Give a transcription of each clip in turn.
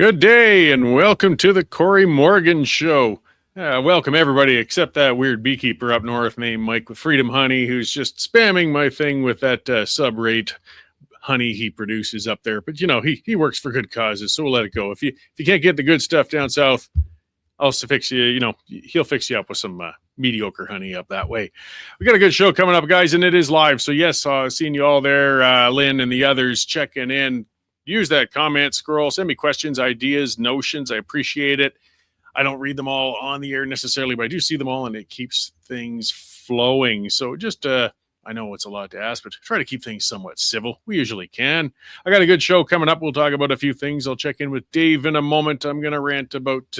Good day and welcome to the Cory Morgan Show. Welcome everybody except that weird beekeeper up north named Mike with Freedom Honey, who's just spamming my thing with that sub-rate honey he produces up there. But you know, he works for good causes, so we'll let it go. If you can't get the good stuff down south, I'll fix you. You know, he'll fix you up with some mediocre honey up that way. We got a good show coming up, guys, and it is live. So yes, seeing you all there, Lynn and the others checking in. Use that comment scroll. Send me questions, ideas, notions. I appreciate it. I don't read them all on the air necessarily, but I do see them all, and it keeps things flowing. So just, I know it's a lot to ask, but try to keep things somewhat civil. We usually can. I got a good show coming up. We'll talk about a few things. I'll check in with Dave in a moment. I'm going to rant about,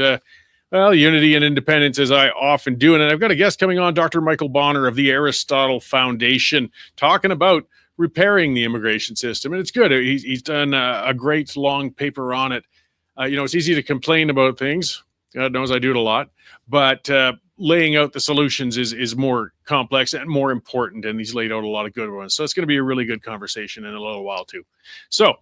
unity and independence, as I often do. And I've got a guest coming on, Dr. Michael Bonner of the Aristotle Foundation, talking about repairing the immigration system. And it's good. He's done a great long paper on it. It's easy to complain about things. God knows I do it a lot. But laying out the solutions is more complex and more important. And he's laid out a lot of good ones. So it's going to be a really good conversation in a little while, too. So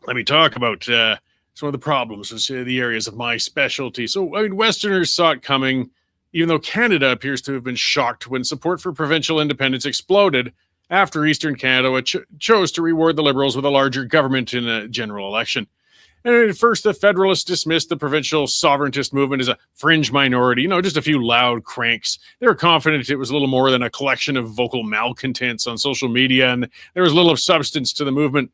let me talk about some of the problems, the areas of my specialty. So, I mean, Westerners saw it coming, even though Canada appears to have been shocked when support for provincial independence exploded after Eastern Canada chose to reward the Liberals with a larger government in a general election. And at first, the Federalists dismissed the provincial sovereigntist movement as a fringe minority, just a few loud cranks. They were confident it was little more than a collection of vocal malcontents on social media, and there was little of substance to the movement.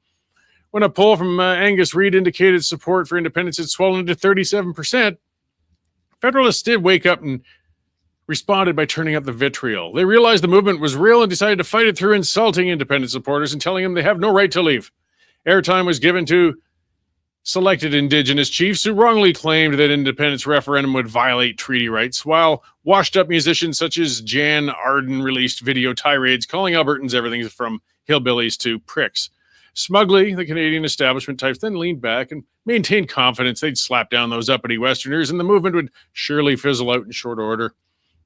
When a poll from Angus Reid indicated support for independence had swollen to 37%, Federalists did wake up and responded by turning up the vitriol. They realized the movement was real and decided to fight it through insulting independent supporters and telling them they have no right to leave. Airtime was given to selected Indigenous chiefs who wrongly claimed that independence referendum would violate treaty rights, while washed-up musicians such as Jan Arden released video tirades calling Albertans everything from hillbillies to pricks. Smugly, the Canadian establishment types then leaned back and maintained confidence they'd slap down those uppity Westerners and the movement would surely fizzle out in short order.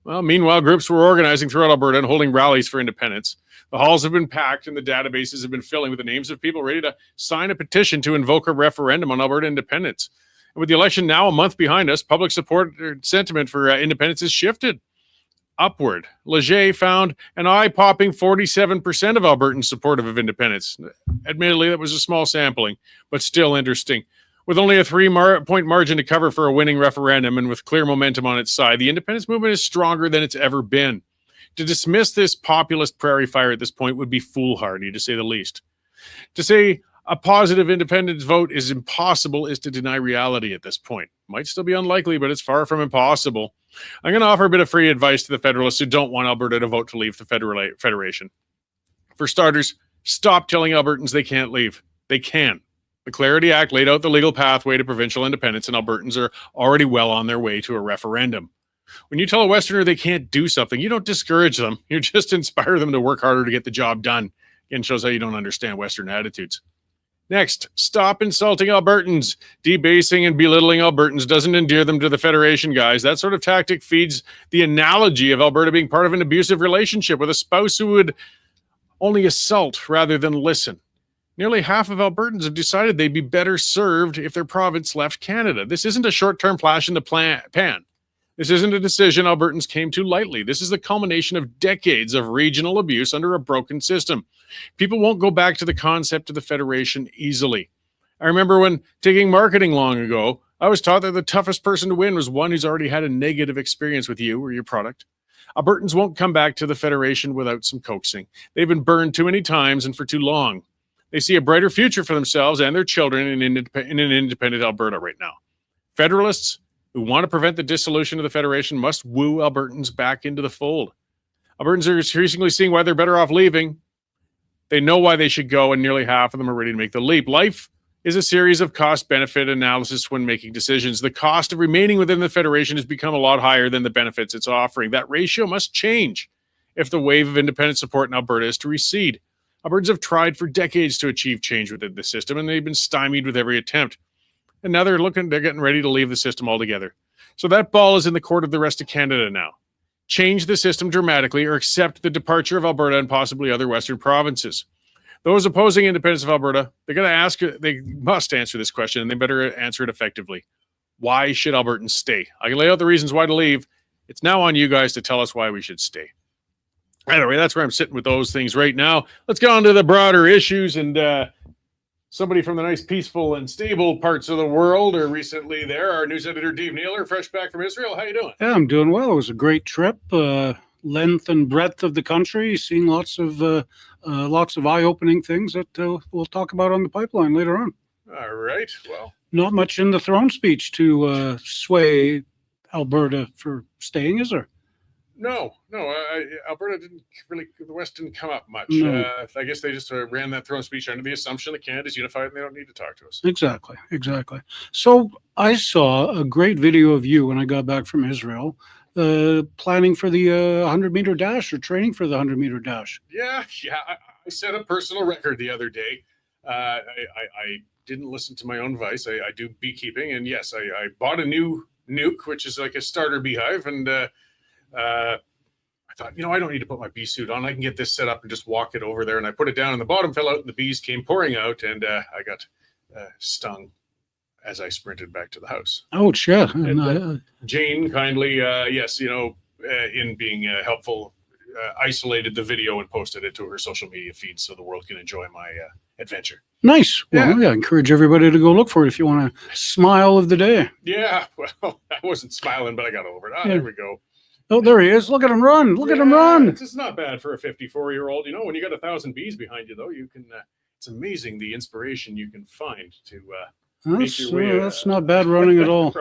Well, meanwhile, groups were organizing throughout Alberta and holding rallies for independence. The halls have been packed and the databases have been filling with the names of people ready to sign a petition to invoke a referendum on Alberta independence. And with the election now a month behind us, public support sentiment for independence has shifted upward. Leger found an eye-popping 47% of Albertans supportive of independence. Admittedly, that was a small sampling, but still interesting. With only a 3-point margin to cover for a winning referendum and with clear momentum on its side, the independence movement is stronger than it's ever been. To dismiss this populist prairie fire at this point would be foolhardy, to say the least. To say a positive independence vote is impossible is to deny reality at this point. Might still be unlikely, but it's far from impossible. I'm going to offer a bit of free advice to the Federalists who don't want Alberta to vote to leave the Federation. For starters, stop telling Albertans they can't leave. They can. The Clarity Act laid out the legal pathway to provincial independence, and Albertans are already well on their way to a referendum. When you tell a Westerner they can't do something, you don't discourage them. You just inspire them to work harder to get the job done. Again, shows how you don't understand Western attitudes. Next, stop insulting Albertans. Debasing and belittling Albertans doesn't endear them to the Federation, guys. That sort of tactic feeds the analogy of Alberta being part of an abusive relationship with a spouse who would only assault rather than listen. Nearly half of Albertans have decided they'd be better served if their province left Canada. This isn't a short-term flash in the pan. This isn't a decision Albertans came to lightly. This is the culmination of decades of regional abuse under a broken system. People won't go back to the concept of the Federation easily. I remember when taking marketing long ago, I was taught that the toughest person to win was one who's already had a negative experience with you or your product. Albertans won't come back to the Federation without some coaxing. They've been burned too many times and for too long. They see a brighter future for themselves and their children in an independent Alberta right now. Federalists who want to prevent the dissolution of the Federation must woo Albertans back into the fold. Albertans are increasingly seeing why they're better off leaving. They know why they should go, and nearly half of them are ready to make the leap. Life is a series of cost-benefit analysis when making decisions. The cost of remaining within the Federation has become a lot higher than the benefits it's offering. That ratio must change if the wave of independent support in Alberta is to recede. Albertans have tried for decades to achieve change within the system, and they've been stymied with every attempt. And now they're getting ready to leave the system altogether. So that ball is in the court of the rest of Canada now. Change the system dramatically or accept the departure of Alberta and possibly other Western provinces. Those opposing independence of Alberta, they must answer this question, and they better answer it effectively. Why should Albertans stay? I can lay out the reasons why to leave. It's now on you guys to tell us why we should stay. Anyway, that's where I'm sitting with those things right now. Let's get on to the broader issues. And somebody from the nice, peaceful, and stable parts of the world are recently there. Our news editor, Dave Naylor, fresh back from Israel. How you doing? Yeah, I'm doing well. It was a great trip. Length and breadth of the country, seeing lots of eye-opening things that we'll talk about on the pipeline later on. All right. Well, not much in the throne speech to sway Alberta for staying, is there? No. Alberta didn't really. The West didn't come up much. No. I guess they just ran that throne speech under the assumption that Canada's unified and they don't need to talk to us. Exactly. So I saw a great video of you when I got back from Israel. Planning for the 100-meter dash or training for the 100-meter dash. Yeah. I set a personal record the other day. I didn't listen to my own advice. I do beekeeping, and yes, I bought a new nuke, which is like a starter beehive, and I thought, I don't need to put my bee suit on. I can get this set up and just walk it over there. And I put it down, and the bottom fell out, and the bees came pouring out, and I got stung as I sprinted back to the house. Oh, yeah. And Jane kindly, in being helpful, isolated the video and posted it to her social media feed so the world can enjoy my adventure. Nice. Well, I encourage everybody to go look for it if you want a smile of the day. Yeah, well, I wasn't smiling, but I got over it. There we go. Oh, there he is. Look at him run. Look at him run. It's not bad for a 54-year-old. When you got 1,000 bees behind you, though, you can, it's amazing the inspiration you can find to make your way. That's not bad running at all.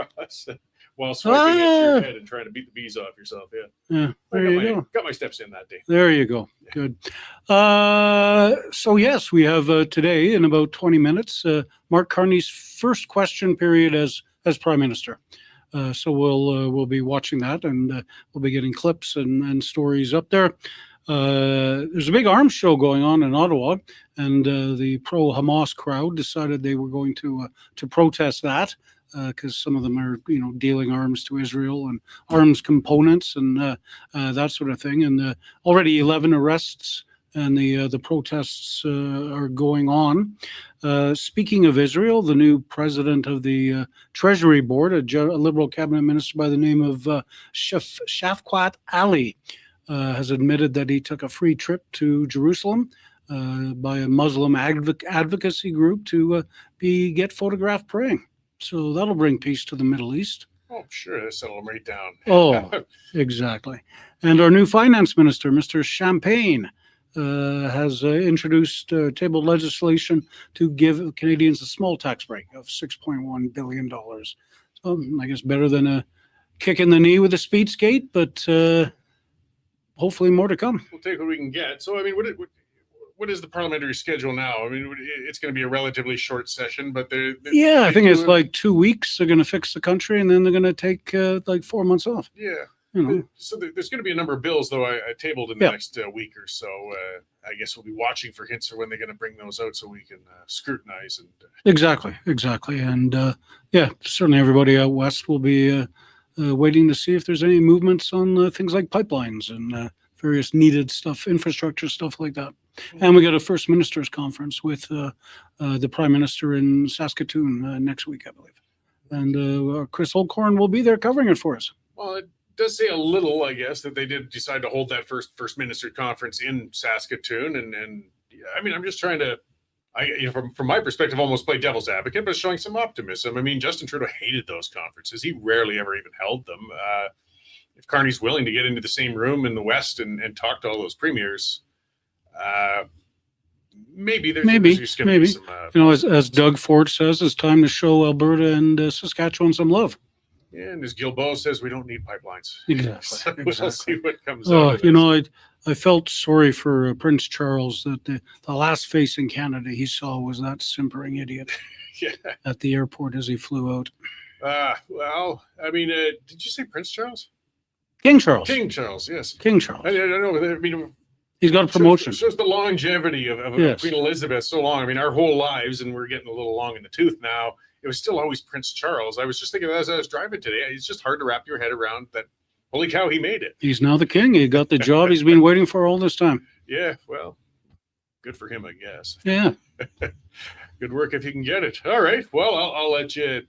While swiping into your head and trying to beat the bees off yourself. Yeah. There you go. Got my steps in that day. There you go. Yeah. Good. So yes, we have today in about 20 minutes, Mark Carney's first question period as Prime Minister. So we'll be watching that, and we'll be getting clips and stories up there. There's a big arms show going on in Ottawa, and the pro-Hamas crowd decided they were going to protest that because some of them are dealing arms to Israel and arms components and that sort of thing. And already 11 arrests, and the protests are going on. Speaking of Israel, the new president of the Treasury Board, a Liberal cabinet minister by the name of Shafqat Ali, has admitted that he took a free trip to Jerusalem by a Muslim advocacy group to get photographed praying. So that'll bring peace to the Middle East. Oh, sure. That'll settle them right down. Oh, exactly. And our new finance minister, Mr. Champagne, has introduced tabled legislation to give Canadians a small tax break of $6.1 billion. So I guess better than a kick in the knee with a speed skate, but hopefully more to come. We'll take what we can get. So, what is the parliamentary schedule now? It's going to be a relatively short session, but I think it's like 2 weeks. They're going to fix the country, and then they're going to take like 4 months off. Yeah. So there's going to be a number of bills, though, I tabled in the next week or so. I guess we'll be watching for hints for when they're going to bring those out so we can scrutinize. And Exactly. And certainly everybody out west will be waiting to see if there's any movements on things like pipelines and various needed stuff, infrastructure stuff like that. And we got a First Minister's Conference with the Prime Minister in Saskatoon next week, I believe. And Chris Olcorn will be there covering it for us. Well, it does say a little, I guess, that they did decide to hold that First Minister Conference in Saskatoon. And I'm just trying to, from my perspective, almost play devil's advocate, but showing some optimism. Justin Trudeau hated those conferences. He rarely ever even held them. If Carney's willing to get into the same room in the West and talk to all those premiers, maybe there's going to be some, as Doug Ford says, it's time to show Alberta and Saskatchewan some love. Yeah, and as Gilbo says, we don't need pipelines. Exactly. So we'll see what comes out. I felt sorry for Prince Charles that the last face in Canada he saw was that simpering idiot at the airport as he flew out. Did you say Prince Charles? King Charles. King Charles, yes. King Charles. I don't know. He's got a promotion. Shows the longevity of Queen Elizabeth so long. Our whole lives, and we're getting a little long in the tooth now. It was still always Prince Charles. I was just thinking as I was driving today, it's just hard to wrap your head around that. Holy cow, he made it. He's now the king. He got the job he's been waiting for all this time. Yeah, well, good for him, I guess. Yeah. Good work if you can get it. All right. Well, I'll let you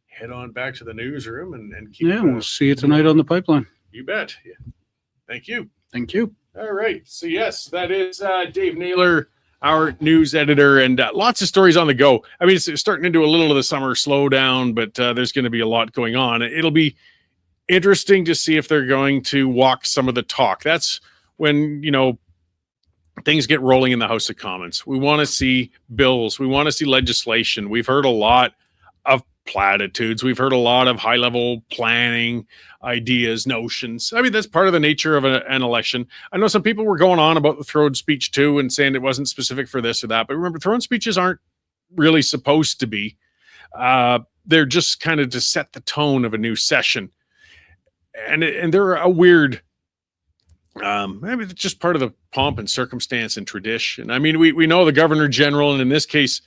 head on back to the newsroom and keep. Yeah, we'll see you tonight on the pipeline. You bet. Yeah. Thank you. Thank you. All right. So, yes, that is Dave Naylor, our news editor, and lots of stories on the go. I mean, it's starting into a little of the summer slowdown, but there's going to be a lot going on. It'll be interesting to see if they're going to walk some of the talk. That's when, things get rolling in the House of Commons. We want to see bills. We want to see legislation. We've heard a lot of platitudes. We've heard a lot of high-level planning ideas, notions. I mean, that's part of the nature of an election. I know some people were going on about the throne speech too and saying it wasn't specific for this or that. But remember, throne speeches aren't really supposed to be. They're just kind of to set the tone of a new session. And they're a weird... maybe it's just part of the pomp and circumstance and tradition. I mean, we know the Governor General, and in this case,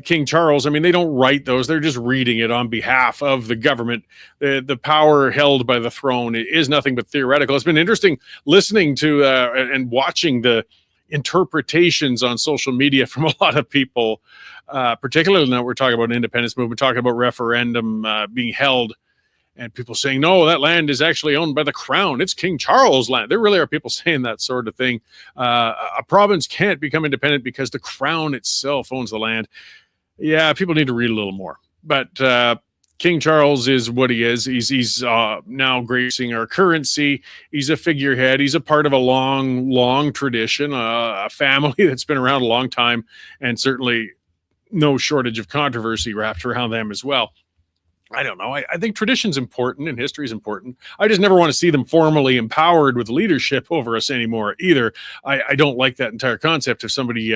King Charles. I mean, they don't write those; they're just reading it on behalf of the government. The power held by the throne is nothing but theoretical. It's been interesting listening to and watching the interpretations on social media from a lot of people, particularly now we're talking about independence movement, talking about referendum being held. And people saying, no, that land is actually owned by the crown. It's King Charles' land. There really are people saying that sort of thing. A province can't become independent because the crown itself owns the land. Yeah, people need to read a little more. But King Charles is what he is. He's now gracing our currency. He's a figurehead. He's a part of a long, long tradition, a family that's been around a long time, and certainly no shortage of controversy wrapped around them as well. I don't know. I think tradition's important and history is important. I just never want to see them formally empowered with leadership over us anymore either. I don't like that entire concept of somebody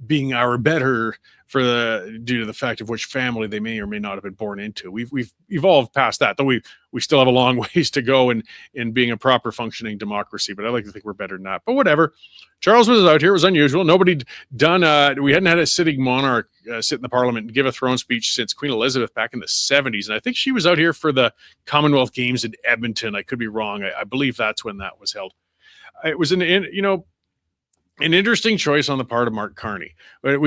being our better due to the fact of which family they may or may not have been born into. We've evolved past that, though we still have a long ways to go in being a proper functioning democracy. But I like to think we're better than that. But whatever. Charles was out here. It was unusual. Nobody'd done. We hadn't had a sitting monarch sit in the Parliament and give a throne speech since Queen Elizabeth back in the 70s. And I think she was out here for the Commonwealth Games in Edmonton. I could be wrong. I believe that's when that was held. It was an interesting choice on the part of Mark Carney. But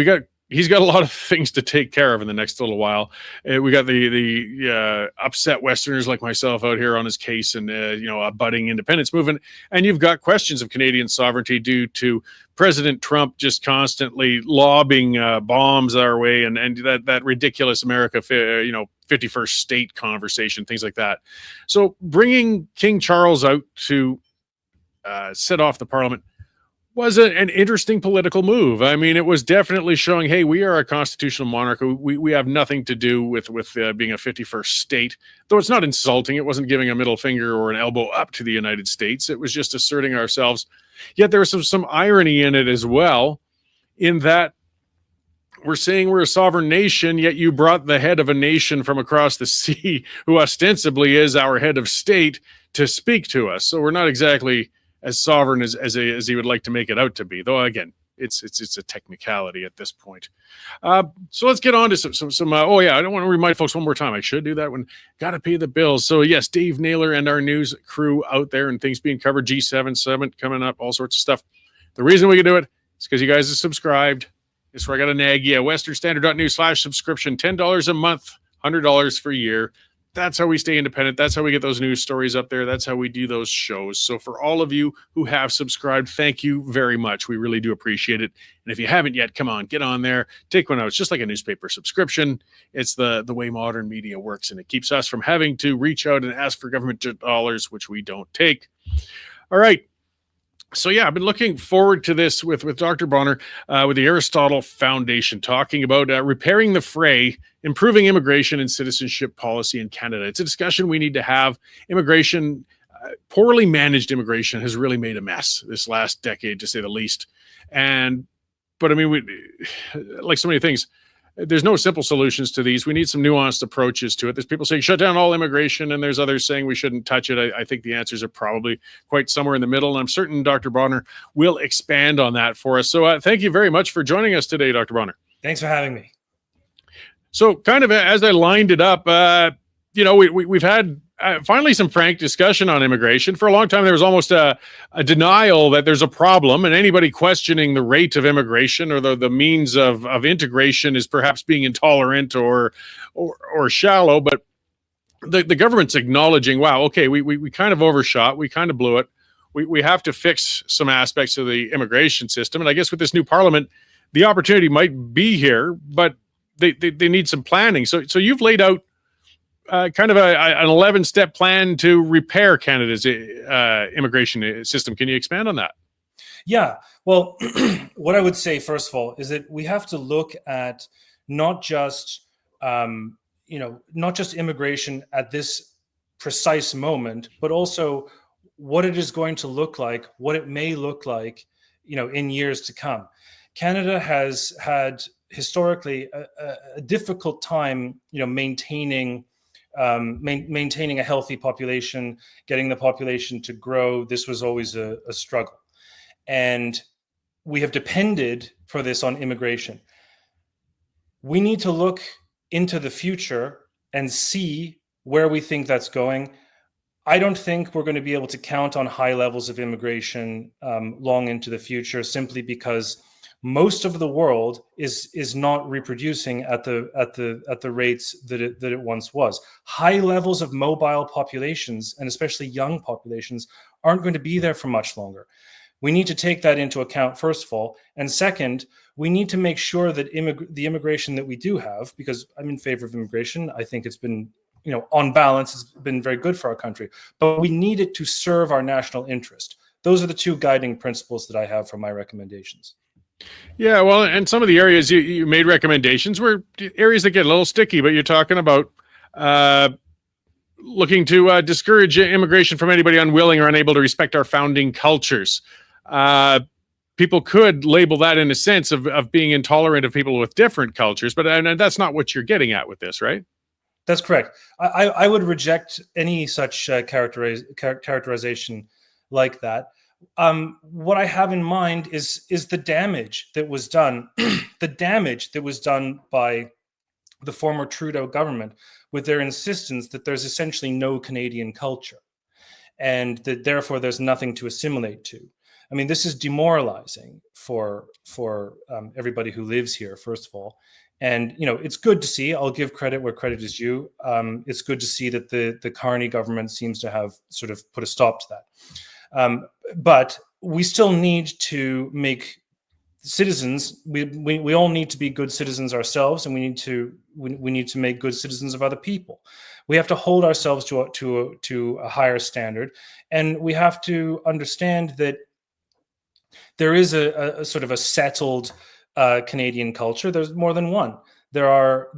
he's got a lot of things to take care of in the next little while. We got the upset Westerners like myself out here on his case, and a budding independence movement. And you've got questions of Canadian sovereignty due to President Trump just constantly lobbing bombs our way, and that ridiculous America, 51st state conversation, things like that. So bringing King Charles out to set off the Parliament was an interesting political move. I mean, it was definitely showing, hey, we are a constitutional monarch. We have nothing to do with being a 51st state, though it's not insulting. It wasn't giving a middle finger or an elbow up to the United States. It was just asserting ourselves. Yet there was some irony in it as well, in that we're saying we're a sovereign nation, yet you brought the head of a nation from across the sea, who ostensibly is our head of state, to speak to us. So we're not exactly as sovereign as he would like to make it out to be, though again, it's a technicality at this point. So let's get on to some oh yeah, I don't want to remind folks one more time. I should do that when gotta pay the bills. So yes, Dave Naylor and our news crew out there and things being covered, G7 summit coming up, all sorts of stuff. The reason we can do it is because you guys are subscribed. This is where I gotta nag you. westernstandard.news/subscription, $10 a month, $100 for a year. That's how we stay independent. That's how we get those news stories up there. That's how we do those shows. So for all of you who have subscribed, thank you very much. We really do appreciate it. And if you haven't yet, come on, get on there. Take one out. It's just like a newspaper subscription. It's the way modern media works, and it keeps us from having to reach out and ask for government dollars, which we don't take. All right. So yeah, I've been looking forward to this with Dr. Bonner, with the Aristotle Foundation, talking about repairing the fray, improving immigration and citizenship policy in Canada. It's a discussion we need to have. Immigration, poorly managed immigration, has really made a mess this last decade, to say the least. But I mean, like so many things, there's no simple solutions to these. We need some nuanced approaches to it. There's people saying shut down all immigration, and there's others saying we shouldn't touch it. I think the answers are probably quite somewhere in the middle, and I'm certain Dr. Bonner will expand on that for us. So thank you very much for joining us today, Dr. Bonner. Thanks for having me. So kind of as I lined it up, we've had finally some frank discussion on immigration. For a long time, there was almost a denial that there's a problem, and anybody questioning the rate of immigration or the means of integration is perhaps being intolerant or shallow. But the government's acknowledging, wow, okay, we kind of overshot, we kind of blew it. We have to fix some aspects of the immigration system. And I guess with this new parliament, the opportunity might be here, but they need some planning. So you've laid out kind of an 11-step plan to repair Canada's immigration system. Can you expand on that? Yeah, well, what I would say, first of all, is that we have to look at not just, not just immigration at this precise moment, but also what it is going to look like, what it may look like, in years to come. Canada has had historically a difficult time, maintaining a healthy population, getting the population to grow. This was always a struggle. And we have depended for this on immigration. We need to look into the future and see where we think that's going. I don't think we're going to be able to count on high levels of immigration long into the future, simply because most of the world is not reproducing at the rates that it once was. High levels of mobile populations, and especially young populations, aren't going to be there for much longer. We need to take that into account, first of all. And second, we need to make sure that the immigration that we do have, because I'm in favor of immigration. I think it's been, on balance, it's been very good for our country. But we need it to serve our national interest. Those are the two guiding principles that I have for my recommendations. Yeah, well, and some of the areas you made recommendations were areas that get a little sticky, but you're talking about looking to discourage immigration from anybody unwilling or unable to respect our founding cultures. People could label that in a sense of being intolerant of people with different cultures, but and that's not what you're getting at with this, right? That's correct. I would reject any such characterization like that. What I have in mind is the damage that was done, the damage that was done by the former Trudeau government with their insistence that there's essentially no Canadian culture, and that therefore there's nothing to assimilate to. I mean, this is demoralizing for everybody who lives here, first of all. And, it's good to see, I'll give credit where credit is due. It's good to see that the Carney government seems to have sort of put a stop to that. But we still need to make citizens, we all need to be good citizens ourselves, and we need to make good citizens of other people. We have to hold ourselves to a higher standard, and we have to understand that there is a sort of a settled Canadian culture. There's more than one. There are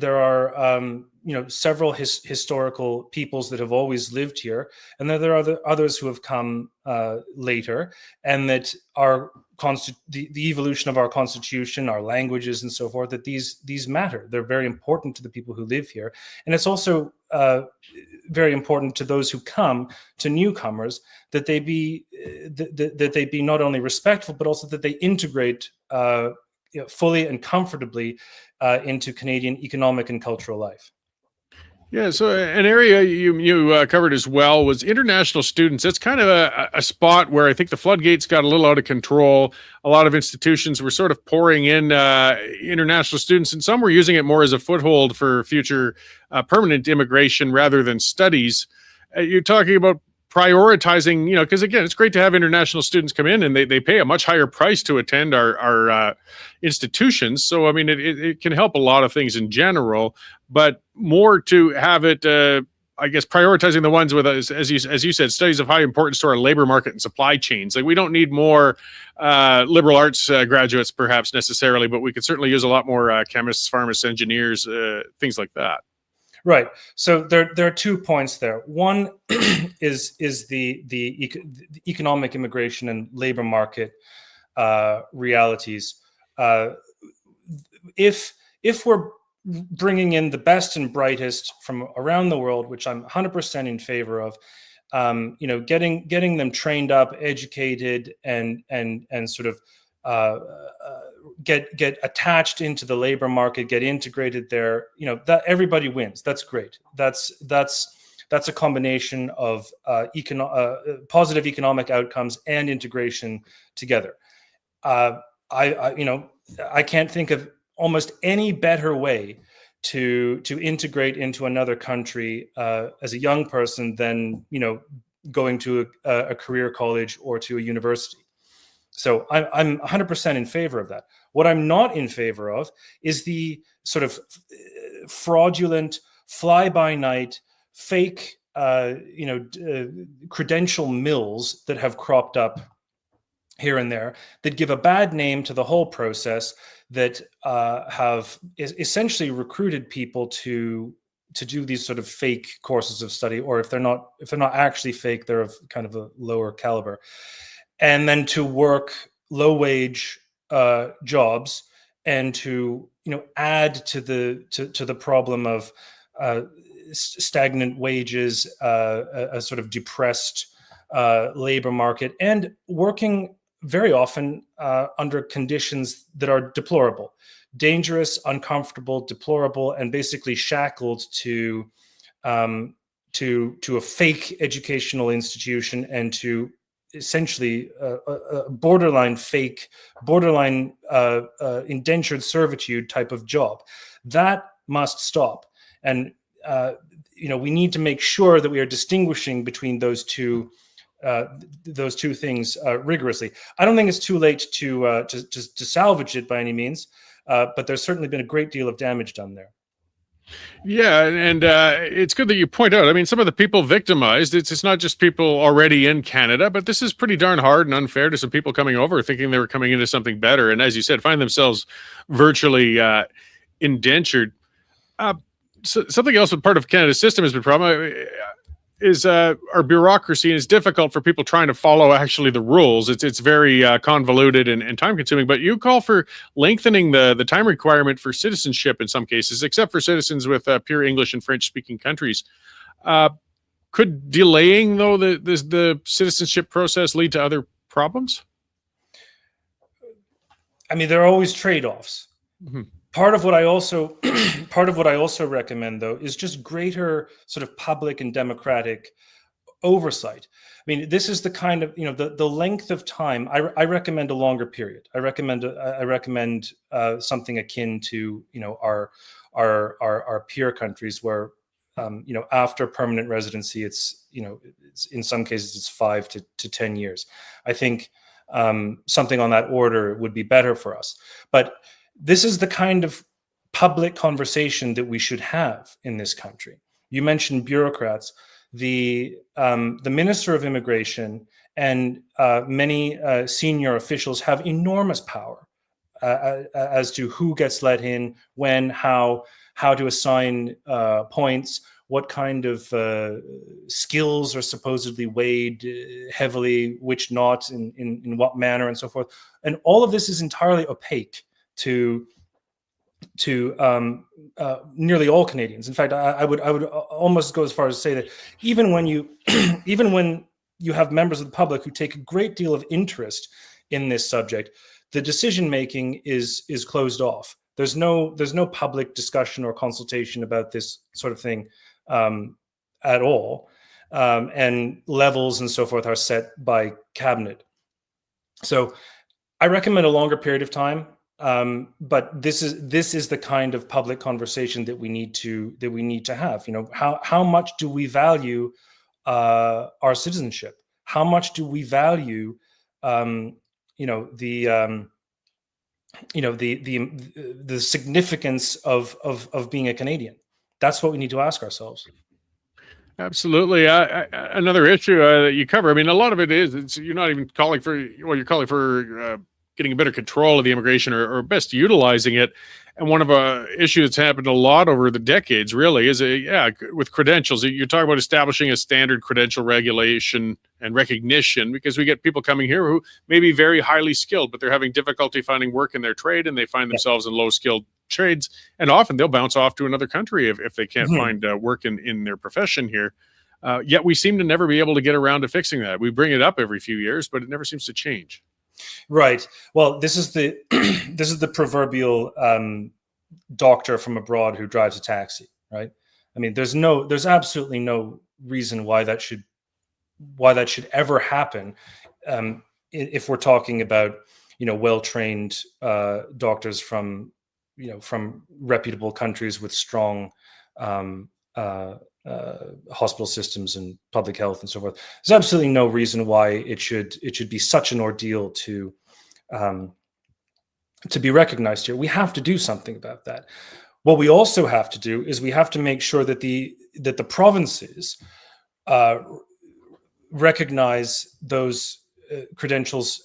several historical peoples that have always lived here, and then there are others who have come later, and that our the evolution of our constitution, our languages, and so forth, that these matter. They're very important to the people who live here, and it's also very important to those who come, to newcomers, that they be not only respectful, but also that they integrate fully and comfortably into Canadian economic and cultural life. Yeah, so an area you covered as well was international students. It's kind of a spot where I think the floodgates got a little out of control. A lot of institutions were sort of pouring in international students, and some were using it more as a foothold for future permanent immigration rather than studies. You're talking about prioritizing, because again, it's great to have international students come in, and they pay a much higher price to attend our institutions. So, I mean, it can help a lot of things in general, but more to have it, I guess, prioritizing the ones with, as you said, studies of high importance to our labor market and supply chains. Like, we don't need more liberal arts graduates, perhaps necessarily, but we could certainly use a lot more chemists, pharmacists, engineers, things like that. Right. So there are 2 points there. One is the economic immigration and labor market realities. If we're bringing in the best and brightest from around the world, which I'm 100% in favor of, getting them trained up, educated, and sort of get attached into the labor market, get integrated there, that everybody wins. That's great. That's That's a combination of positive economic outcomes and integration together. I can't think of almost any better way to integrate into another country as a young person than going to a career college or to a university. So I'm 100% in favor of that. What I'm not in favor of is the sort of fraudulent, fly-by-night, fake, credential mills that have cropped up here and there that give a bad name to the whole process, that have essentially recruited people to do these sort of fake courses of study, or if they're not actually fake, they're of kind of a lower caliber, and then to work low wage jobs, and to add to the problem of stagnant wages, a sort of depressed labor market, and working very often under conditions that are deplorable, dangerous, uncomfortable, deplorable, and basically shackled to a fake educational institution, and to essentially a borderline fake, borderline indentured servitude type of job. That must stop. And we need to make sure that we are distinguishing between those two things rigorously. I don't think it's too late to salvage it by any means, but there's certainly been a great deal of damage done there. Yeah, and it's good that you point out. I mean, some of the people victimized, it's not just people already in Canada, but this is pretty darn hard and unfair to some people coming over thinking they were coming into something better, and as you said, find themselves virtually indentured. So something else with part of Canada's system has been a problem is our bureaucracy, and it's difficult for people trying to follow actually the rules. It's very convoluted and time consuming, but you call for lengthening the time requirement for citizenship in some cases, except for citizens with pure English and French speaking countries. Could delaying though the citizenship process lead to other problems? I mean, there are always trade-offs. Mm-hmm. Part of what I also recommend, though, is just greater sort of public and democratic oversight. I mean, this is the kind of the length of time. I recommend a longer period. I recommend something akin to our peer countries, where after permanent residency, it's in some cases it's 5 to 10 years. I think something on that order would be better for us, but this is the kind of public conversation that we should have in this country. You mentioned bureaucrats. The Minister of Immigration and many senior officials have enormous power as to who gets let in, when, how to assign points, what kind of skills are supposedly weighed heavily, which not, in what manner, and so forth. And all of this is entirely opaque to nearly all Canadians. In fact, I would almost go as far as to say that even when you have members of the public who take a great deal of interest in this subject, the decision making is closed off. There's no public discussion or consultation about this sort of thing at all, and levels and so forth are set by cabinet. So I recommend a longer period of time. But this is the kind of public conversation that we need to have. How much do we value our citizenship? How much do we value the significance of being a Canadian? That's what we need to ask ourselves. Absolutely. Another issue that you cover, I mean, a lot of it is you're not even calling for, you're calling for getting a better control of the immigration, or best utilizing it. And one of issue that's happened a lot over the decades really is with credentials. You're talking about establishing a standard credential regulation and recognition, because we get people coming here who may be very highly skilled, but they're having difficulty finding work in their trade, and they find themselves in low skilled trades. And often they'll bounce off to another country if they can't find work in their profession here. Yet we seem to never be able to get around to fixing that. We bring it up every few years, but it never seems to change. Right. Well, this is the proverbial doctor from abroad who drives a taxi, right? I mean, there's absolutely no reason why that should ever happen. If we're talking about, well-trained doctors from reputable countries with strong hospital systems and public health and so forth, there's absolutely no reason why it should be such an ordeal to be recognized here. We have to do something about that. What we also have to do is we have to make sure that the provinces recognize those credentials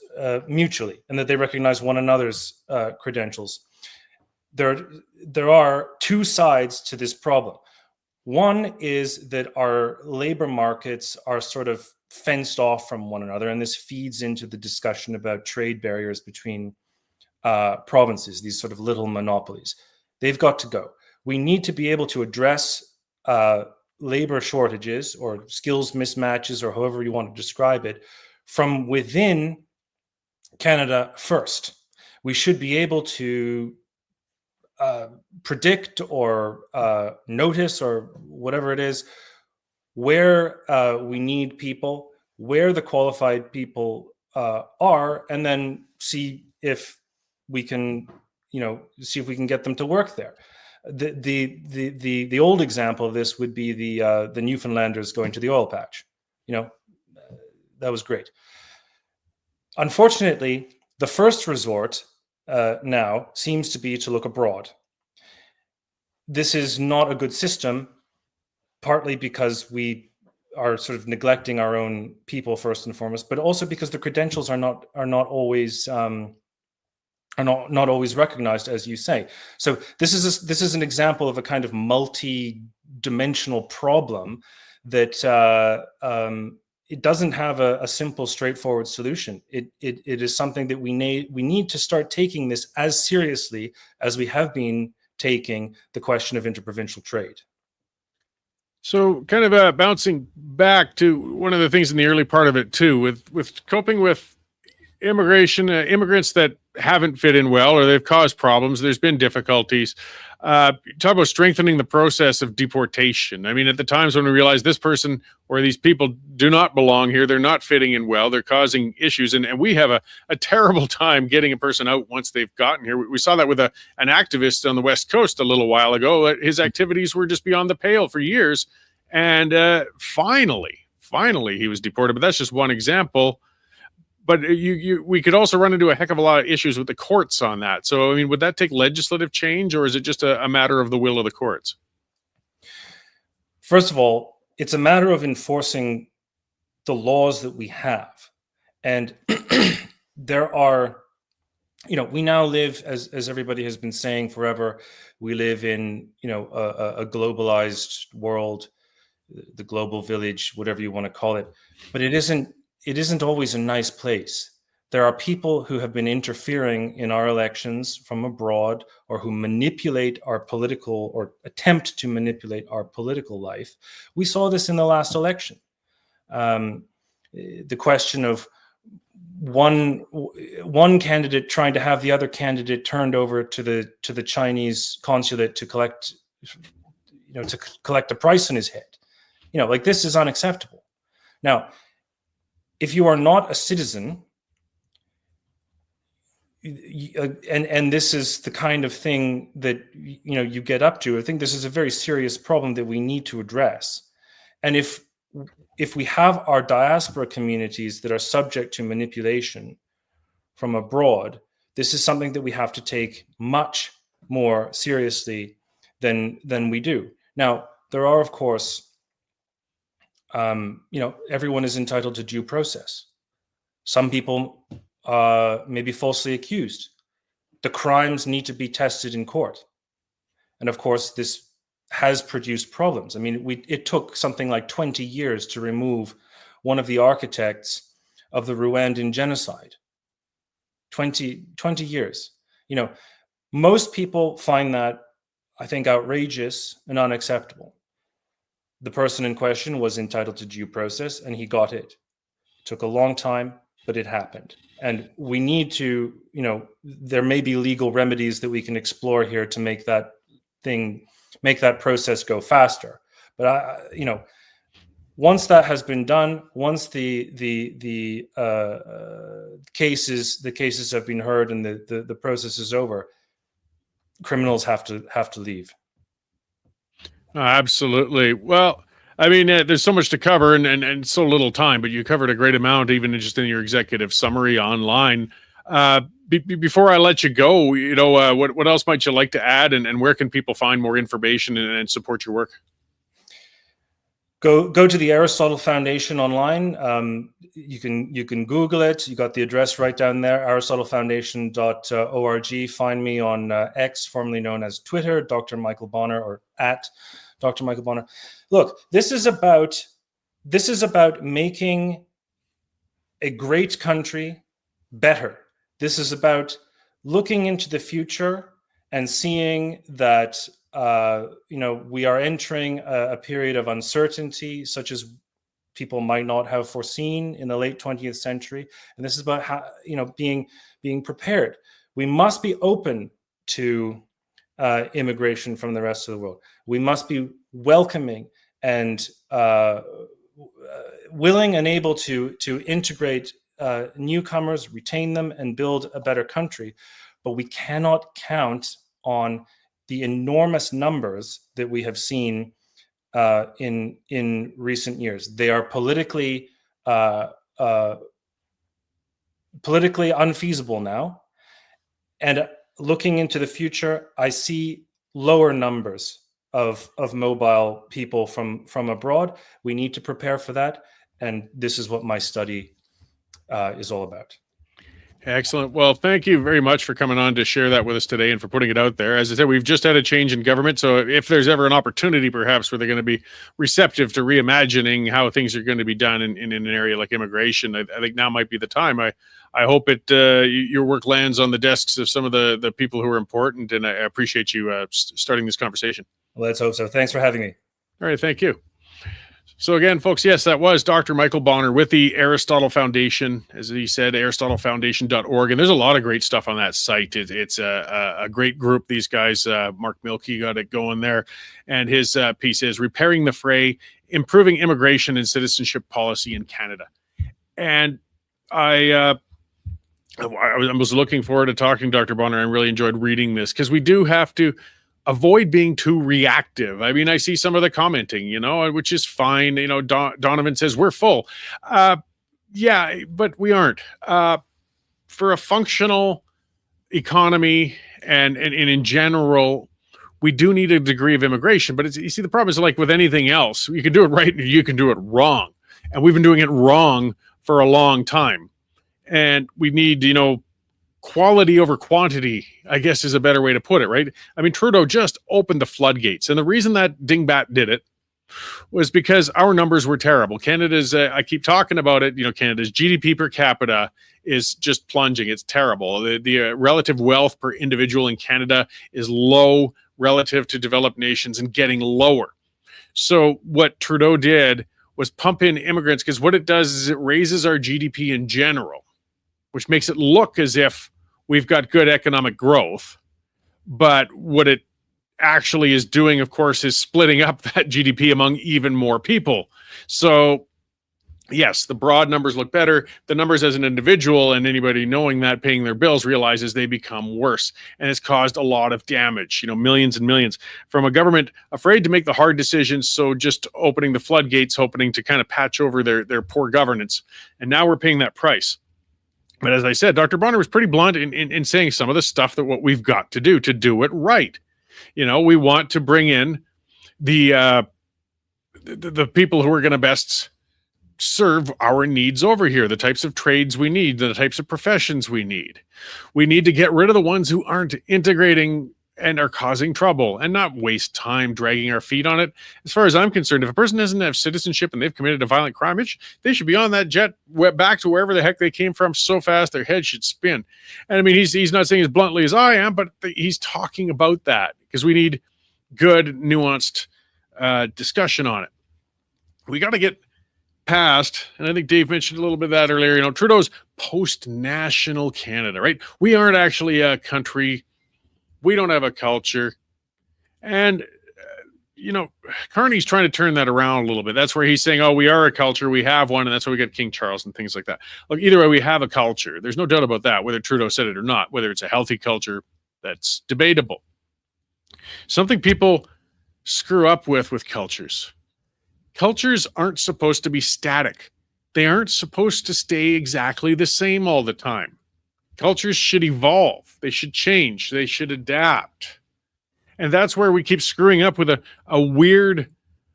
mutually, and that they recognize one another's credentials. There are two sides to this problem. One is that our labor markets are sort of fenced off from one another, and this feeds into the discussion about trade barriers between provinces, these sort of little monopolies. They've got to go. We need to be able to address labor shortages or skills mismatches, or however you want to describe it, from within Canada first. We should be able to predict or notice, or whatever it is, where we need people, where the qualified people are, and then see if we can get them to work there. The old example of this would be the Newfoundlanders going to the oil patch. That was great. Unfortunately, the first resort now seems to be to look abroad. This is not a good system, partly because we are sort of neglecting our own people first and foremost, but also because the credentials are not always recognized, as you say. So this is an example of a kind of multi-dimensional problem that it doesn't have a simple, straightforward solution. It is something that we need to start taking this as seriously as we have been taking the question of interprovincial trade. So kind of bouncing back to one of the things in the early part of it too, with coping with immigration, immigrants that haven't fit in well, or they've caused problems, there's been difficulties. Talk about strengthening the process of deportation. I mean, at the times when we realize this person or these people do not belong here, they're not fitting in well, they're causing issues, and we have a terrible time getting a person out once they've gotten here. We saw that with an activist on the West Coast a little while ago. His activities were just beyond the pale for years, and finally he was deported. But that's just one example. But we could also run into a heck of a lot of issues with the courts on that. So, I mean, would that take legislative change, or is it just a matter of the will of the courts? First of all, it's a matter of enforcing the laws that we have. And there are, we now live, as everybody has been saying forever, we live in, a globalized world, the global village, whatever you want to call it. But it isn't always a nice place. There are people who have been interfering in our elections from abroad, or who manipulate our political, or attempt to manipulate our political life. We saw this in the last election. The question of one candidate trying to have the other candidate turned over to the Chinese consulate to collect a price on his head. This is unacceptable. Now, if you are not a citizen, and this is the kind of thing that you get up to, I think this is a very serious problem that we need to address. And if we have our diaspora communities that are subject to manipulation from abroad, this is something that we have to take much more seriously than we do. Now, there are, of course, everyone is entitled to due process. Some people may be falsely accused. The crimes need to be tested in court. And of course, this has produced problems. I mean, it took something like 20 years to remove one of the architects of the Rwandan genocide. 20 years. Most people find that, I think, outrageous and unacceptable. The person in question was entitled to due process, and he got it. It took a long time, but it happened. And we need to, there may be legal remedies that we can explore here to make that process go faster. But Once that has been done, once the cases have been heard and the process is over, criminals have to leave. Absolutely. Well, I mean, there's so much to cover and so little time, but you covered a great amount, even just in your executive summary online. Before I let you go, what else might you like to add, and where can people find more information and support your work? Go to the Aristotle Foundation online. You can Google it. You got the address right down there, aristotlefoundation.org. Find me on X, formerly known as Twitter, Dr. Michael Bonner, or at Dr. Michael Bonner. Look, this is about making a great country better. This is about looking into the future and seeing that we are entering a period of uncertainty, such as people might not have foreseen in the late 20th century. And this is about how, being prepared. We must be open to immigration from the rest of the world. We must be welcoming and willing and able to integrate newcomers, retain them, and build a better country. But we cannot count on the enormous numbers that we have seen in recent years. They are politically unfeasible now. And looking into the future, I see lower numbers of mobile people from abroad. We need to prepare for that. And this is what my study is all about. Excellent. Well, thank you very much for coming on to share that with us today and for putting it out there. As I said, we've just had a change in government. So if there's ever an opportunity, perhaps, where they're going to be receptive to reimagining how things are going to be done in an area like immigration, I think now might be the time. I hope your work lands on the desks of some of the people who are important. And I appreciate you starting this conversation. Well, let's hope so. Thanks for having me. All right. Thank you. So again, folks, yes, that was Dr. Michael Bonner with the Aristotle Foundation, as he said, aristotlefoundation.org. And there's a lot of great stuff on that site. It's a great group. These guys, Mark Milkey got it going there. And his piece is Repairing the Fray, Improving Immigration and Citizenship Policy in Canada. And I was looking forward to talking to Dr. Bonner. I really enjoyed reading this because we do have to avoid being too reactive. I mean, I see some of the commenting, which is fine. Donovan says we're full. Yeah, but we aren't. For a functional economy and in general, we do need a degree of immigration. But you see, the problem is like with anything else, you can do it right and you can do it wrong. And we've been doing it wrong for a long time. And we need, quality over quantity, I guess, is a better way to put it, right? I mean, Trudeau just opened the floodgates. And the reason that dingbat did it was because our numbers were terrible. Canada's, I keep talking about it, Canada's GDP per capita is just plunging. It's terrible. The relative wealth per individual in Canada is low relative to developed nations and getting lower. So what Trudeau did was pump in immigrants, because what it does is it raises our GDP in general, which makes it look as if we've got good economic growth. But what it actually is doing, of course, is splitting up that GDP among even more people. So yes, the broad numbers look better. The numbers as an individual, and anybody knowing that, paying their bills, realizes they become worse. And it's caused a lot of damage, millions and millions, from a government afraid to make the hard decisions. So just opening the floodgates, hoping to kind of patch over their poor governance. And now we're paying that price. But as I said, Dr. Bonner was pretty blunt in saying some of the stuff that what we've got to do it right. We want to bring in the people who are going to best serve our needs over here, the types of trades we need, the types of professions we need. We need to get rid of the ones who aren't integrating and are causing trouble, and not waste time dragging our feet on it. As far as I'm concerned, if a person doesn't have citizenship and they've committed a violent crime, they should be on that jet back to wherever the heck they came from so fast their head should spin. And I mean, he's not saying as bluntly as I am, but he's talking about that because we need good, nuanced discussion on it. We got to get past, and I think Dave mentioned a little bit of that earlier, Trudeau's post-national Canada, right? We aren't actually a country. We don't have a culture. And Carney's trying to turn that around a little bit. That's where he's saying, oh, we are a culture, we have one, and that's why we got King Charles and things like that. Look, either way, we have a culture. There's no doubt about that, whether Trudeau said it or not, whether it's a healthy culture, that's debatable. Something people screw up with cultures. Cultures aren't supposed to be static. They aren't supposed to stay exactly the same all the time. Cultures should evolve. They should change. They should adapt. And that's where we keep screwing up with a weird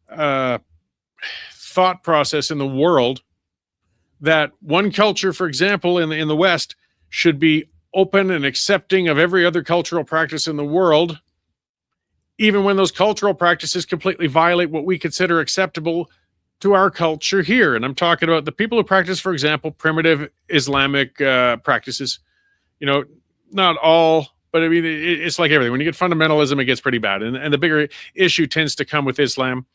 thought process in the world that one culture, for example, in the West, should be open and accepting of every other cultural practice in the world, even when those cultural practices completely violate what we consider acceptable to our culture here. And I'm talking about the people who practice, for example, primitive Islamic practices. Not all, but I mean, it's like everything. When you get fundamentalism, it gets pretty bad. And the bigger issue tends to come with Islam,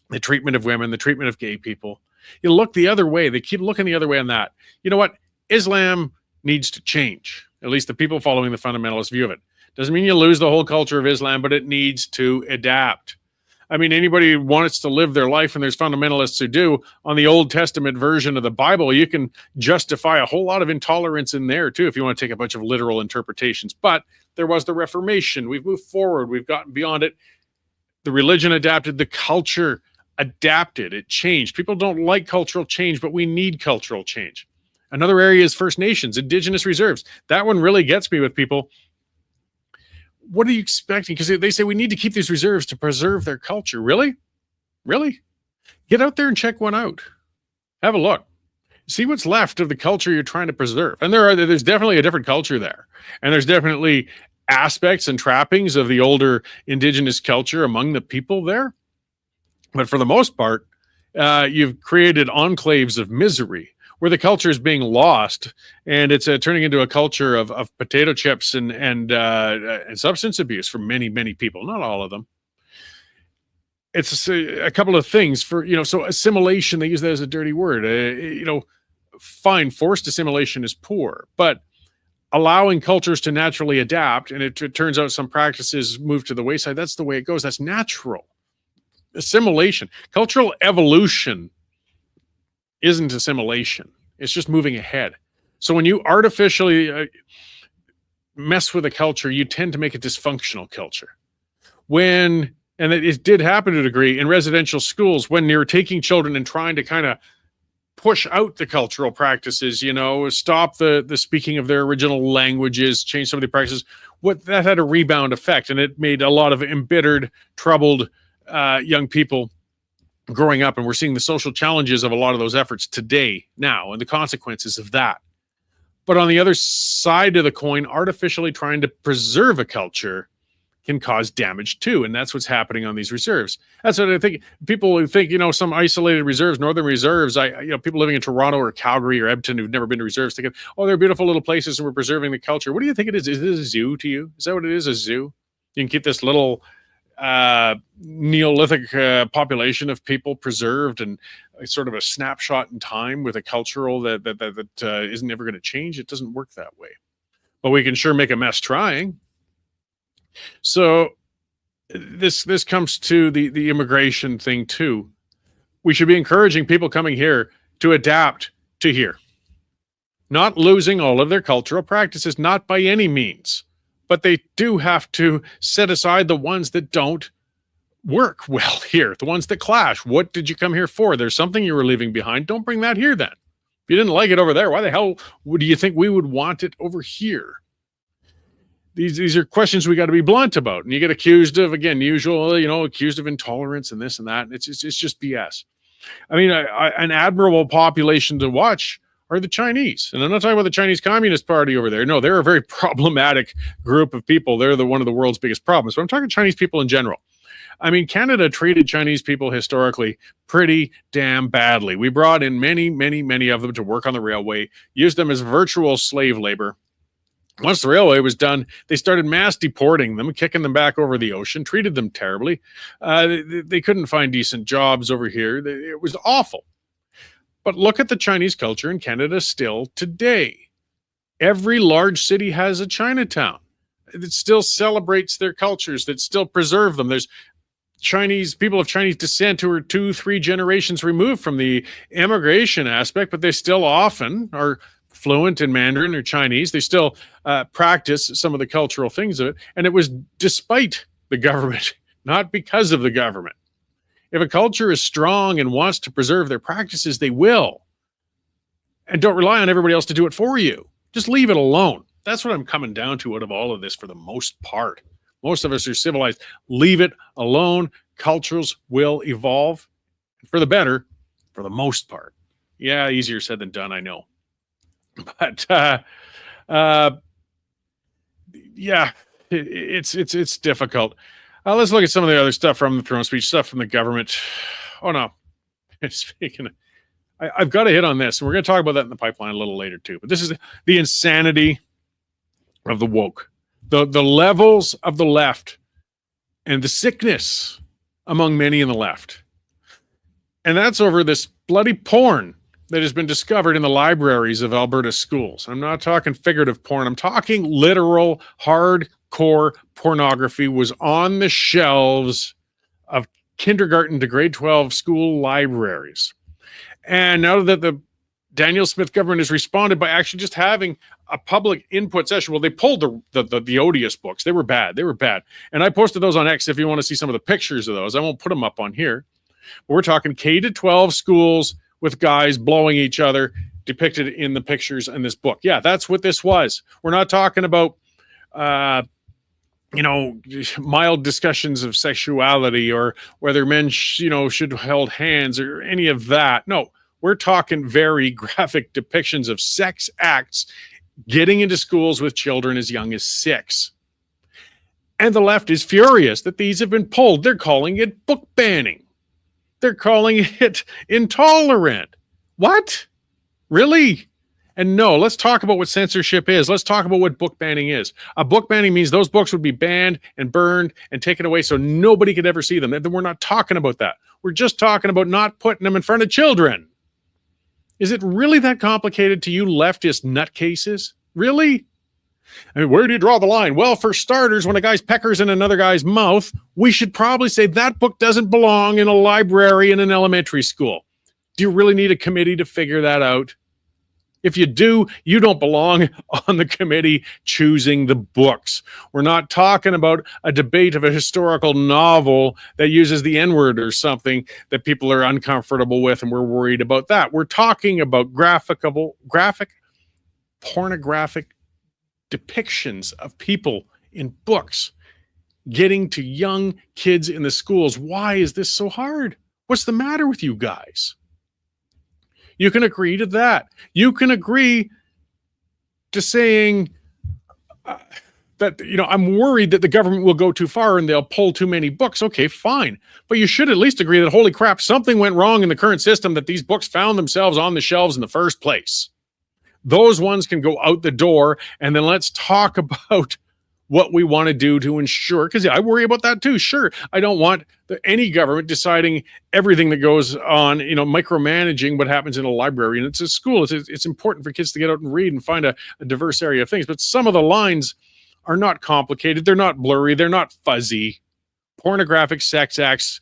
the treatment of women, the treatment of gay people. You look the other way. They keep looking the other way on that. You know what? Islam needs to change, at least the people following the fundamentalist view of it. Doesn't mean you lose the whole culture of Islam, but it needs to adapt. I mean, anybody who wants to live their life, and there's fundamentalists who do, on the Old Testament version of the Bible, you can justify a whole lot of intolerance in there, too, if you want to take a bunch of literal interpretations. But there was the Reformation. We've moved forward. We've gotten beyond it. The religion adapted. The culture adapted. It changed. People don't like cultural change, but we need cultural change. Another area is First Nations, Indigenous reserves. That one really gets me with people. What are you expecting? Because they say we need to keep these reserves to preserve their culture. Really? Really? Get out there and check one out. Have a look. See what's left of the culture you're trying to preserve. And there's definitely a different culture there. And there's definitely aspects and trappings of the older Indigenous culture among the people there. But for the most part, you've created enclaves of misery where the culture is being lost, and it's turning into a culture of potato chips and substance abuse for many, many people. Not all of them. It's a couple of things so assimilation, they use that as a dirty word. Fine, forced assimilation is poor, but allowing cultures to naturally adapt, and it turns out some practices move to the wayside. That's the way it goes. That's natural. Assimilation, cultural evolution isn't assimilation. It's just moving ahead. So when you artificially mess with a culture, you tend to make a dysfunctional culture. And it did happen to a degree in residential schools when you're taking children and trying to kind of push out the cultural practices, stop the speaking of their original languages, change some of the practices. That had a rebound effect, and it made a lot of embittered, troubled young people growing up, and we're seeing the social challenges of a lot of those efforts today, now, and the consequences of that. But on the other side of the coin, artificially trying to preserve a culture can cause damage too, and that's what's happening on these reserves. That's what I think. People who think, some isolated reserves, northern reserves, people living in Toronto or Calgary or Edmonton who've never been to reserves think, oh, they're beautiful little places and we're preserving the culture. What do you think it is? Is it a zoo to you? Is that what it is, a zoo? You can keep this little Neolithic population of people preserved and sort of a snapshot in time with a cultural that isn't ever going to change. It doesn't work that way, but we can sure make a mess trying. So this comes to the immigration thing too. We should be encouraging people coming here to adapt to here, not losing all of their cultural practices, not by any means. But they do have to set aside the ones that don't work well here, the ones that clash. What did you come here for? There's something you were leaving behind. Don't bring that here then. If you didn't like it over there, why the hell do you think we would want it over here? These are questions we got to be blunt about. And you get accused of, again, accused of intolerance and this and that. It's just BS. I mean, an admirable population to watch are the Chinese. And I'm not talking about the Chinese Communist Party over there. No, they're a very problematic group of people. They're one of the world's biggest problems. But I'm talking Chinese people in general. I mean, Canada treated Chinese people historically pretty damn badly. We brought in many, many, many of them to work on the railway, used them as virtual slave labor. Once the railway was done, they started mass deporting them, kicking them back over the ocean, treated them terribly. They couldn't find decent jobs over here. It was awful. But look at the Chinese culture in Canada still today. Every large city has a Chinatown that still celebrates their cultures, that still preserve them. There's people of Chinese descent who are 2-3 generations removed from the immigration aspect, but they still often are fluent in Mandarin or Chinese. They still practice some of the cultural things of it. And it was despite the government, not because of the government. If a culture is strong and wants to preserve their practices, they will. And don't rely on everybody else to do it for you. Just leave it alone. That's what I'm coming down to out of all of this for the most part. Most of us are civilized. Leave it alone. Cultures will evolve for the better for the most part. Yeah, easier said than done, I know. But yeah, it's difficult. Let's look at some of the other stuff from the throne speech, stuff from the government. Oh no, speaking of, I've got to hit on this, and we're going to talk about that in the pipeline a little later too. But this is the insanity of the woke, the levels of the left, and the sickness among many in the left. And that's over this bloody porn that has been discovered in the libraries of Alberta schools. I'm not talking figurative porn. I'm talking literal, hardcore pornography was on the shelves of kindergarten to grade 12 school libraries. And now that the Daniel Smith government has responded by actually just having a public input session. Well, they pulled the odious books. They were bad. They were bad. And I posted those on X if you want to see some of the pictures of those. I won't put them up on here. But we're talking K-12 schools with guys blowing each other depicted in the pictures in this book. Yeah, that's what this was. We're not talking about, mild discussions of sexuality or whether men, should hold hands or any of that. No, we're talking very graphic depictions of sex acts getting into schools with children as young as 6. And the left is furious that these have been pulled. They're calling it book banning. They're calling it intolerant. What? Really? And no, let's talk about what censorship is. Let's talk about what book banning is. A book banning means those books would be banned and burned and taken away so nobody could ever see them. And we're not talking about that. We're just talking about not putting them in front of children. Is it really that complicated to you leftist nutcases? Really? I mean, where do you draw the line? Well, for starters, when a guy's peckers in another guy's mouth, we should probably say that book doesn't belong in a library in an elementary school. Do you really need a committee to figure that out? If you do, you don't belong on the committee choosing the books. We're not talking about a debate of a historical novel that uses the N-word or something that people are uncomfortable with, and we're worried about that. We're talking about graphic pornographic depictions of people in books getting to young kids in the schools. Why is this so hard? What's the matter with you guys? You can agree to that. You can agree to saying that, I'm worried that the government will go too far and they'll pull too many books. Okay, fine. But you should at least agree that, holy crap, something went wrong in the current system that these books found themselves on the shelves in the first place. Those ones can go out the door, and then let's talk about what we want to do to ensure, because I worry about that too. Sure, I don't want any government deciding everything that goes on, micromanaging what happens in a library. And it's a school. It's important for kids to get out and read and find a diverse area of things. But some of the lines are not complicated. They're not blurry. They're not fuzzy. Pornographic sex acts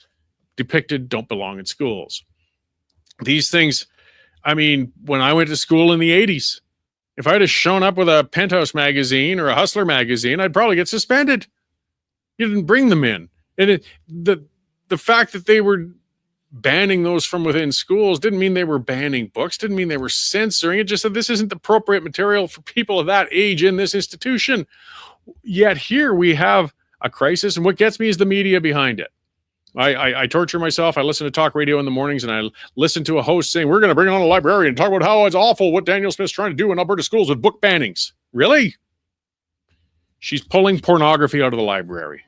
depicted don't belong in schools. These things, when I went to school in the 80s, if I had have shown up with a Penthouse magazine or a Hustler magazine, I'd probably get suspended. You didn't bring them in. And the fact that they were banning those from within schools didn't mean they were banning books, didn't mean they were censoring it, just said this isn't the appropriate material for people of that age in this institution. Yet here we have a crisis, and what gets me is the media behind it. I torture myself. I listen to talk radio in the mornings, and I listen to a host saying, we're going to bring on a librarian and talk about how it's awful what Daniel Smith's trying to do in Alberta schools with book bannings. Really? She's pulling pornography out of the library.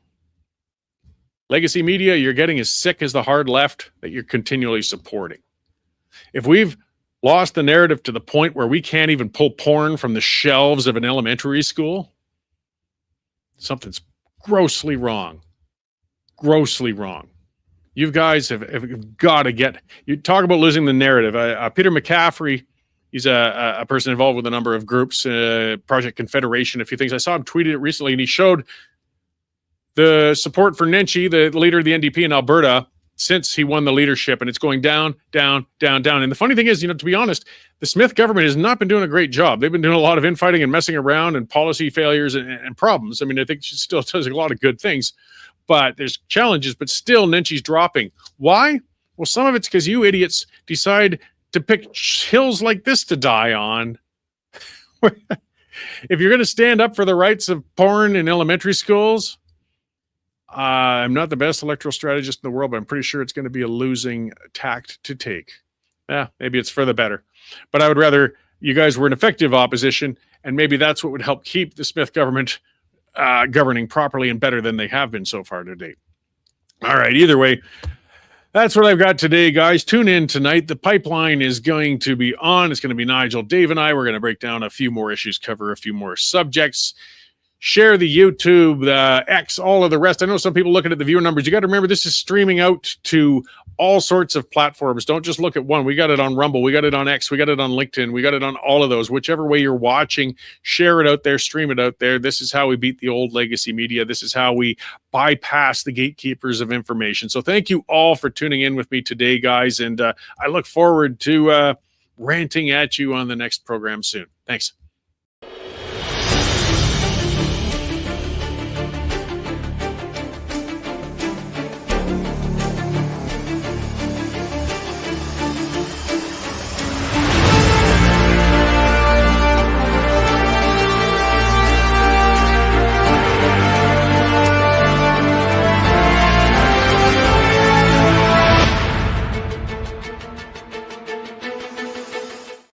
Legacy media, you're getting as sick as the hard left that you're continually supporting. If we've lost the narrative to the point where we can't even pull porn from the shelves of an elementary school, something's grossly wrong. Grossly wrong. You guys have got to get, you talk about losing the narrative. Peter McCaffrey, he's a person involved with a number of groups, Project Confederation, a few things. I saw him tweeted it recently, and he showed the support for Nenshi, the leader of the NDP in Alberta, since he won the leadership, and it's going down, down, down, down. And the funny thing is, to be honest, the Smith government has not been doing a great job. They've been doing a lot of infighting and messing around and policy failures and problems. I mean, I think she still does a lot of good things, but there's challenges, but still Nenshi's dropping. Why? Well, some of it's because you idiots decide to pick hills like this to die on. If you're going to stand up for the rights of porn in elementary schools, I'm not the best electoral strategist in the world, but I'm pretty sure it's going to be a losing tact to take. Maybe it's for the better. But I would rather you guys were an effective opposition, and maybe that's what would help keep the Smith government governing properly and better than they have been so far to date. All right, either way, that's what I've got today, guys. Tune in tonight. The pipeline is going to be on. It's going to be Nigel, Dave, and I. We're going to break down a few more issues, cover a few more subjects. Share the YouTube, the X, all of the rest. I know some people looking at the viewer numbers. You got to remember, this is streaming out to all sorts of platforms. Don't just look at one. We got it on Rumble. We got it on X. We got it on LinkedIn. We got it on all of those. Whichever way you're watching, share it out there, stream it out there. This is how we beat the old legacy media. This is how we bypass the gatekeepers of information. So thank you all for tuning in with me today, guys. And I look forward to ranting at you on the next program soon. Thanks.